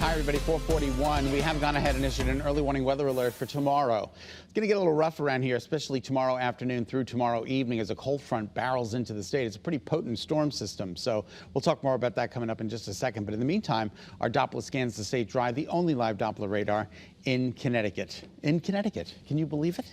Hi, everybody. 441. We have gone ahead and issued an early warning weather alert for tomorrow. It's going to get a little rough around here, especially tomorrow afternoon through tomorrow evening as a cold front barrels into the state. It's a pretty potent storm system, so we'll talk more about that coming up in just a second. But in the meantime, our Doppler scans the state dry, the only live Doppler radar in Connecticut. In Connecticut. Can you believe it?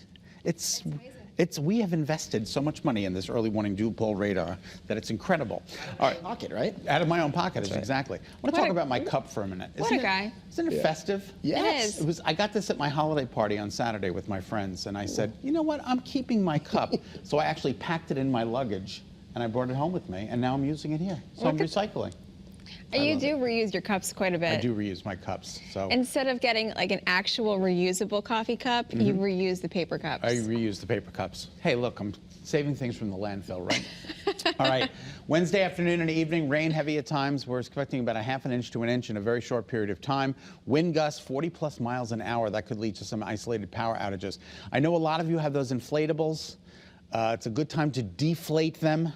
We have invested so much money in this early warning dew pole radar that it's incredible. All right, pocket, right? Out of my own pocket, exactly. I want to talk about my cup for a minute. What a guy. Isn't it festive? Yes. It is. I got this at my holiday party on Saturday with my friends, and I said, you know what, I'm keeping my cup. So I actually packed it in my luggage, and I brought it home with me, and now I'm using it here. So I'm recycling. You do reuse your cups quite a bit. I do reuse my cups. So instead of getting like an actual reusable coffee cup, you reuse the paper cups. I reuse the paper cups. Hey, look, I'm saving things from the landfill, right? All right. Wednesday afternoon and evening, rain heavy at times. We're expecting about a half an inch to an inch in a very short period of time. Wind gusts 40+ miles an hour. That could lead to some isolated power outages. I know a lot of you have those inflatables. It's a good time to deflate them.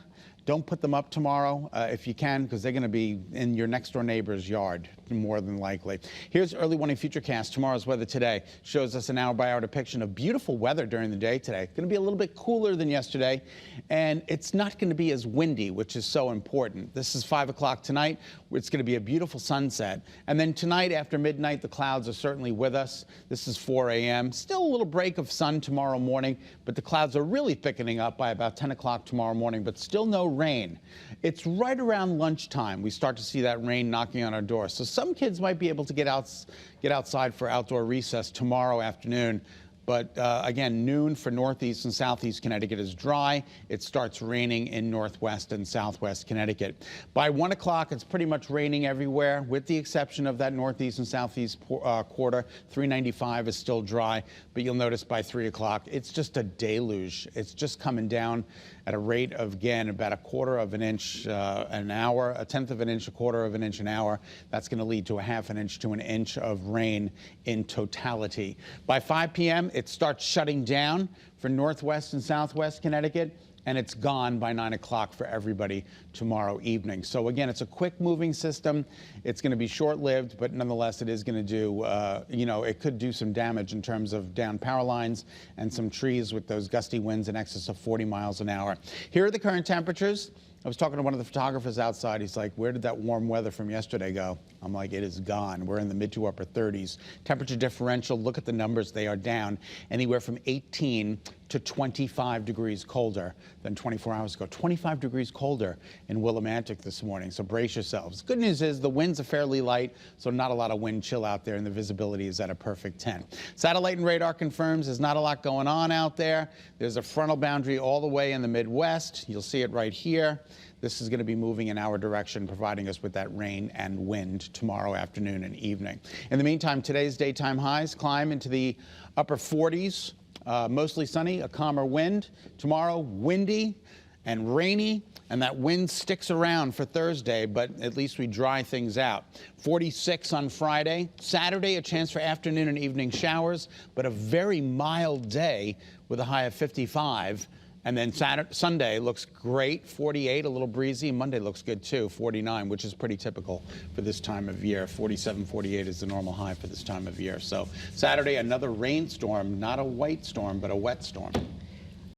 Don't put them up tomorrow if you can, because they're going to be in your next door neighbor's yard, more than likely. Here's early warning futurecast. Tomorrow's weather today shows us an hour-by-hour depiction of beautiful weather during the day today. It's going to be a little bit cooler than yesterday, and it's not going to be as windy, which is so important. This is 5 o'clock tonight. It's going to be a beautiful sunset. And then tonight after midnight, the clouds are certainly with us. This is 4 a.m. Still a little break of sun tomorrow morning, but the clouds are really thickening up by about 10 o'clock tomorrow morning, but still no rain. It's right around lunchtime we start to see that rain knocking on our door. So some kids might be able to get outside for outdoor recess tomorrow afternoon. But again, noon for northeast and southeast Connecticut is dry. It starts raining in northwest and southwest Connecticut. By 1 o'clock, it's pretty much raining everywhere, with the exception of that northeast and southeast quarter. 395 is still dry, but you'll notice by 3 o'clock, it's just a deluge. It's just coming down at a rate of, again, about 1/4 of an inch an hour, 1/10 of an inch, 1/4 of an inch an hour. That's going to lead to a ½ an inch to an inch of rain in totality. By 5 p.m., it starts shutting down for northwest and southwest Connecticut, and it's gone by 9 o'clock for everybody tomorrow evening. So again, it's a quick moving system. It's going to be short-lived, but nonetheless, it is going to do, it could do some damage in terms of down power lines and some trees with those gusty winds in excess of 40 miles an hour. Here are the current temperatures. I was talking to one of the photographers outside. He's like, where did that warm weather from yesterday go? I'm like, it is gone. We're in the mid to upper 30s. Temperature differential, look at the numbers. They are down anywhere from 18 to 25 degrees colder than 24 hours ago. 25 degrees colder in Willimantic this morning, so brace yourselves. Good news is the winds are fairly light, so not a lot of wind chill out there, and the visibility is at a perfect 10. Satellite and radar confirms there's not a lot going on out there. There's a frontal boundary all the way in the Midwest. You'll see it right here. This is going to be moving in our direction, providing us with that rain and wind tomorrow afternoon and evening. In the meantime, today's daytime highs climb into the upper 40s. Mostly sunny, a calmer wind. Tomorrow, windy and rainy, and that wind sticks around for Thursday, but at least we dry things out. 46 on Friday. Saturday, a chance for afternoon and evening showers, but a very mild day with a high of 55. And then Sunday looks great, 48, a little breezy. Monday looks good too, 49, which is pretty typical for this time of year. 47, 48 is the normal high for this time of year. So Saturday, another rainstorm, not a white storm, but a wet storm.